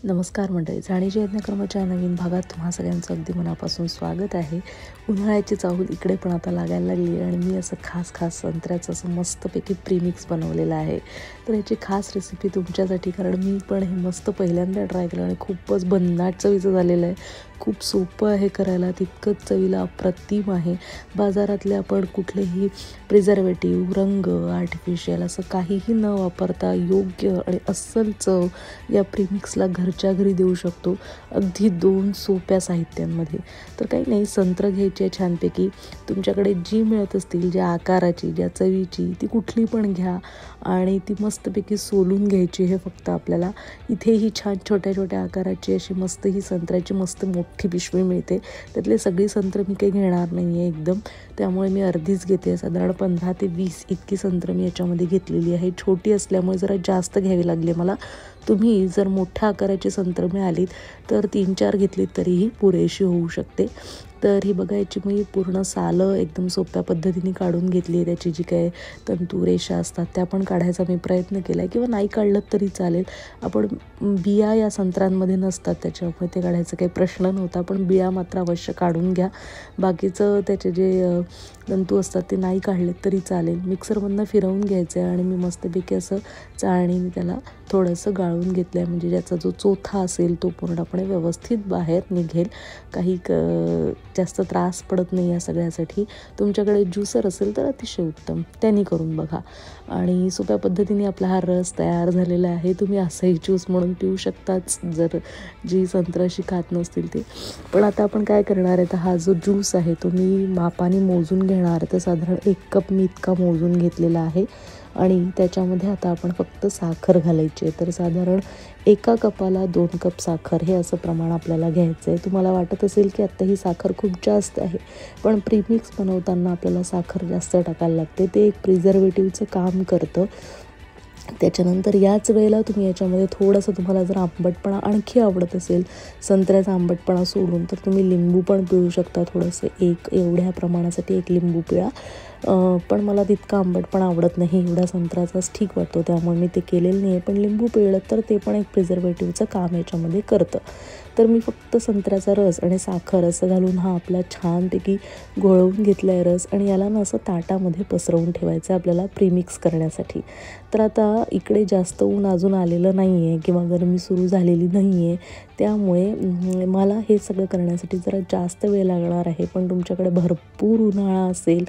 नमस्कार मंडळी, जाणीची यज्ञक्रमाच्या नवीन भागात तुम्हा सगळ्यांचं अगदी मनापासून स्वागत आहे. उन्हाळ्याची चाहूल इकडे पण आता लागायला लागली आहे आणि मी असं खास संत्र्याचं असं मस्तपैकी प्रीमिक्स बनवलेलं आहे. तर याची खास रेसिपी तुमच्यासाठी, कारण मी पण हे मस्त पहिल्यांदा ट्राय केलं आणि खूपच भन्नाट चवीचं झालेलं आहे. खूप सोपं आहे करायला, तितकंच चवीला अप्रतिम आहे. बाजारातले आपण कुठलेही प्रिझर्वेटिव्ह, रंग, आर्टिफिशियल असं काहीही न वापरता योग्य आणि अस्सल चव या प्रीमिक्सला घरच्या घरी देऊ शकतो, अगदी 2 सोप्या साहित्यांमध्ये. तर काही नाही, संत्र घ्यायची आहे छानपैकी. तुमच्याकडे जी मिळत असतील, ज्या आकाराची, ज्या चवीची, ती कुठली पण घ्या आणि ती मस्तपैकी सोलून घ्यायची. हे फक्त आपल्याला इथेही छान छोट्या छोट्या आकाराची अशी मस्त ही संत्र्याची मस्त मोठी पिशवी मिळते. त्यातले सगळी संत्र मी काही घेणार नाही आहे एकदम, त्यामुळे मी अर्धीच घेते. साधारण 15 ते 20 इतकी संत्र मी याच्यामध्ये घेतलेली आहे. छोटी असल्यामुळे जरा जास्त घ्यावी लागली मला. तुम्ही जर मोठ्या आकाराची संत्र मिळालीत तर 3-4 घेतलीत तरीही पुरेशी होऊ शकते. तर ही बघायची मी पूर्ण सालं एकदम सोप्या पद्धतीने काढून घेतली आहे. त्याची जी काय तंतू रेषा असतात त्या पण काढायचा मी प्रयत्न केला आहे, किंवा नाही काढलं तरी चालेल. आपण बिया या संत्रांमध्ये नसतात त्याच्यामुळे ते काढायचा काही प्रश्न नव्हता, पण बिया मात्र अवश्य काढून घ्या. बाकीचं त्याचे जे तंतू असतात ते नाही काढले तरी चालेल. मिक्सरमधनं फिरवून घ्यायचं आहे आणि मी मस्तपैकी असं चाळणीने त्याला थोडंसं गाळून घेतलं आहे, म्हणजे ज्याचा जो चोथा असेल तो पूर्णपणे व्यवस्थित बाहेर निघेल. काही जास्त त्रास पडत नाही या सगळ्यासाठी. तुमच्याकडे ज्युसर असेल तर अतिशय उत्तम, त्यांनी करून बघा. आणि सोप्या पद्धतीने आपला हा रस तयार झालेला आहे. तुम्ही असंही ज्यूस म्हणून पिऊ शकताच, जर जी संत्र अशी खात नसतील ते. पण आता आपण काय करणार आहे, तर हा जो ज्यूस आहे तो मी मापाने मोजून घेणार. तर साधारण 1 कप मी इतका मोजून घेतलेला आहे आणि त्याच्यामध्ये आता आपण फक्त साखर घालायची आहे. तर साधारण 1 कपाला 2 कप साखर हे असं प्रमाण आपल्याला घ्यायचं आहे. तुम्हाला वाटत असेल की आत्ता ही साखर खूप जास्त आहे, पण प्रीमिक्स बनवताना आपल्याला साखर जास्त टाकायला लागते. ते एक प्रिझर्वेटिव्हचं काम करतं. त्याच्यानंतर याच वेळेला तुम्ही याच्यामध्ये थोडंसं, तुम्हाला जर आंबटपणा आणखी आवडत असेल, संत्र्याचा आंबटपणा सोडून, तर तुम्ही लिंबू पण पिळू शकता. थोडंसं एवढ्या प्रमाणासाठी 1 लिंबू पिळा. पण मला तितका आंबटपणा आवडत नाही, एवढा संत्र्याचाच ठीक वाटतो, त्यामुळे मी ते केलेलं नाही आहे. पण लिंबू पिळलं तर ते पण एक प्रिझर्वेटिव्हचं काम याच्यामध्ये करतं. तर मी फक्त संत्र्याचा रस आणि साखर असं घालून हा आपला छानपैकी घोळवून घेतला आहे रस, आणि याला ना असं ताटामध्ये पसरवून ठेवायचं आहे आपल्याला प्रीमिक्स करण्यासाठी. तर आता इकडे जास्त ऊन अजून आलेलं नाही आहे किंवा गरमी सुरू झालेली नाही आहे, त्यामुळे मला हे सगळं करण्यासाठी जरा जास्त वेळ लागणार आहे. पण तुमच्याकडे भरपूर उन्हाळा असेल,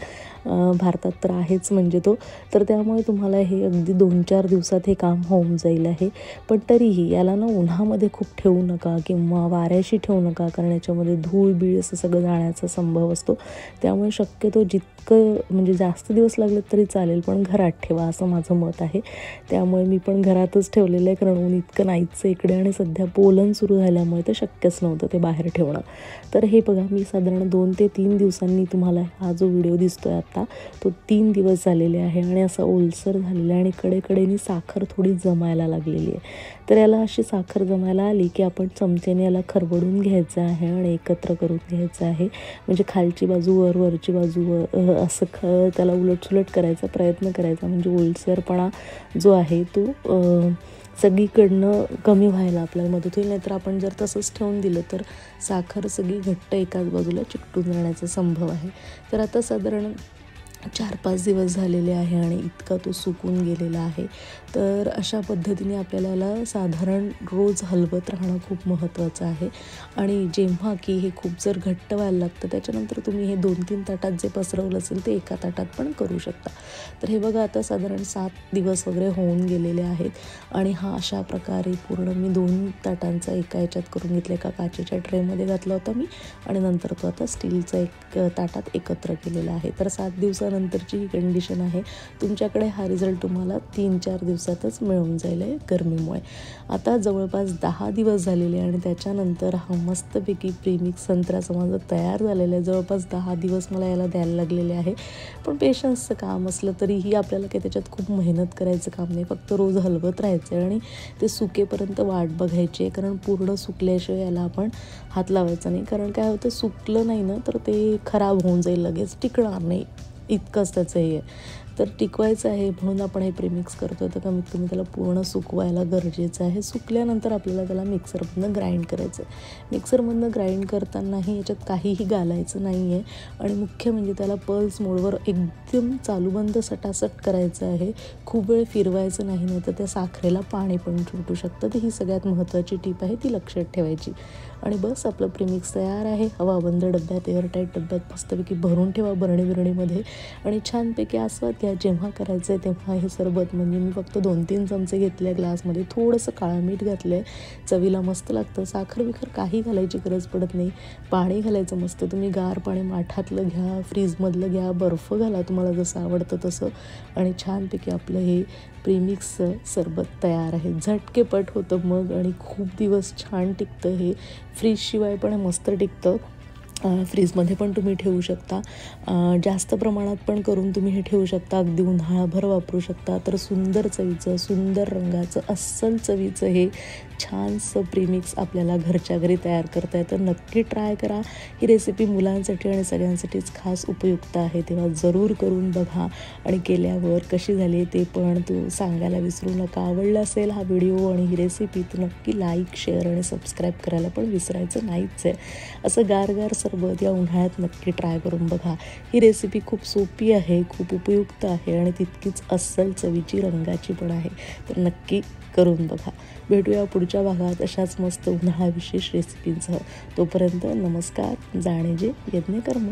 भारतात तर आहेच म्हणजे तो, तर त्यामुळे तुम्हाला हे अगदी 2-4 दिवसात हे काम होऊन जाईल आहे. पण तरीही याला ना उन्हामध्ये खूप ठेवू नका किंवा वाऱ्याशी ठेवू नका, कारण याच्यामध्ये धूळ बीळ असं सगळं जाण्याचा संभव असतो. त्यामुळे शक्यतो जितकं म्हणजे जास्त दिवस लागले तरी चालेल, पण घरात ठेवा असं माझं मत आहे. त्यामुळे मी पण घरातच ठेवलेलं आहे, कारण ऊन इतकं नाहीच इकडे आणि सध्या पोलन सुरू झाल्यामुळे ते शक्यच नव्हतं ते बाहेर ठेवणं. तर हे बघा, मी साधारण 2 ते 3 दिवसांनी, तुम्हाला हा जो व्हिडिओ दिसतोय आता तो 3 दिवस झालेले आहे आणि असा ओलसर झालेला आहे आणि कडेकडेनी साखर थोडी जमायला लागलेली आहे. तर याला अशी साखर जमायला आली की आपण चमच्याने याला खरबडून घ्यायचं आहे आणि एकत्र करून घ्यायचं आहे. म्हणजे खालची बाजू वर, वरची बाजू वर, असं त्याला उलटसुलट करायचा प्रयत्न करायचा, म्हणजे ओलसरपणा जो आहे तो सगळीकडनं कमी व्हायला आपल्याला मदत होईल. नाहीतर आपण जर तसंच ठेवून दिलं तर साखर सगळी घट्ट एकाच बाजूला चिकटून जाण्याचा संभव आहे. तर आता साधारण 4-5 दिवस झालेले आहे आणि इतका तो सुकून गेलेला आहे. तर अशा पद्धतीने आपल्याला याला साधारण रोज हलवत राहणं खूप महत्त्वाचं आहे. आणि जेव्हा की हे खूप जर घट्ट व्हायला लागतं, त्याच्यानंतर तुम्ही हे 2-3 ताटात जे पसरवलं असेल ते 1 ताटात पण करू शकता. तर हे बघा, आता साधारण 7 दिवस वगैरे होऊन गेलेले आहेत आणि हा अशा प्रकारे पूर्ण मी 2 ताटांचा एका याच्यात करून घेतला. एका काचेच्या ट्रेमध्ये घातला होता मी आणि नंतर तो आता स्टीलचा एक ताटात एकत्र केलेला आहे. तर 7 दिवसानंतरची ही कंडिशन आहे. तुमच्याकडे हा रिझल्ट तुम्हाला 3-4 दिवसातच मिळून जाईल गरमीमुळे. आता जवळपास 10 दिवस झालेले आणि त्याच्यानंतर हा मस्तपैकी प्रीमिक्स संत्र्याचा माझं तयार झालेलं आहे. जवळपास 10 दिवस मला याला द्यायला लागलेले आहे. पण पेशन्सचं काम असलं तरीही आपल्याला काही त्याच्यात खूप मेहनत करायचं काम नाही, फक्त रोज हलवत राहायचं आहे आणि ते सुकेपर्यंत वाट बघायची आहे. कारण पूर्ण सुकल्याशिवाय याला आपण हात लावायचा नाही, कारण काय होतं, सुकलं नाही ना तर ते खराब होऊन जाईल, लगेच टिकणार नाही, इतकंच त्याचं हे आहे. तर टिकवायचं आहे म्हणून आपण हे प्रीमिक्स करतो. तर कमीत कमी त्याला पूर्ण सुकवायला गरजेचं आहे. सुकल्यानंतर आपल्याला त्याला मिक्सरमधनं ग्राइंड करायचं आहे. मिक्सरमधनं ग्राइंड करतानाही याच्यात काहीही घालायचं नाही आहे आणि मुख्य म्हणजे त्याला पल्स मोडवर एकदम चालूबंद सटासट करायचं आहे. खूप वेळ फिरवायचं नाही, नाही तर त्या साखरेला पाणी पण सुटू शकतं. तर ही सगळ्यात महत्त्वाची टीप आहे, ती लक्षात ठेवायची. आणि बस आपलं प्रीमिक्स तयार आहे. हवाबंद डब्यात, एअरटाईट डब्यात मस्तपैकी भरून ठेवा बिरणीमध्ये आणि छानपैकी आस्वाद घ्या. जेव्हा करायचं आहे तेव्हा हे सरबत, म्हणजे मी फक्त 2-3 चमचे घेतले आहे ग्लासमध्ये, थोडंसं काळं मीठ घातलं आहे, चवीला मस्त लागतं. साखर बिखर काही घालायची गरज पडत नाही. पाणी घालायचं मस्त, तुम्ही गार पाणी माठातलं घ्या, फ्रीजमधलं घ्या, बर्फ घाला तुम्हाला जसं आवडतं तसं आणि छानपैकी आपलं हे प्रीमिक्सचं सरबत तयार आहे. झटकेपट होतं मग आणि खूप दिवस छान टिकतं. हे फ्रीजशिवाय पण मस्त टिकतं. फ्रीजमध्ये पण तुम्ही ठेवू शकता. जास्त प्रमाणात पण करून तुम्ही हे ठेवू शकता. अगदी उन्हाळाभर वापरू शकता. तर सुंदर चवीचं, सुंदर रंगाचं, अस्सल चवीचं हे छानसं प्रीमिक्स आपल्याला घरच्या घरी तयार करता येतं. नक्की ट्राय करा. ही रेसिपी मुलांसाठी आणि सगळ्यांसाठीच खास उपयुक्त आहे. तेव्हा जरूर करून बघा आणि केल्यावर कशी झाली ते पण सांगायला विसरू नका. आवडला असेल हा व्हिडिओ आणि ही रेसिपी तर नक्की लाईक, शेअर आणि सबस्क्राईब करायला पण विसरायचं नाहीच आहे. असं गारगार सरबत या उन्हाळ्यात नक्की ट्राय करून बघा. ही रेसिपी खूप सोपी आहे, खूप उपयुक्त आहे आणि तितकीच अस्सल चवीची, रंगाची पण आहे. तर नक्की करून बघा. भेटूया पुढच्या भागात अशाच मस्त उन्हाळा विशेष रेसिपींसह. तोपर्यंत नमस्कार. जाणे जे यज्ञ कर्म.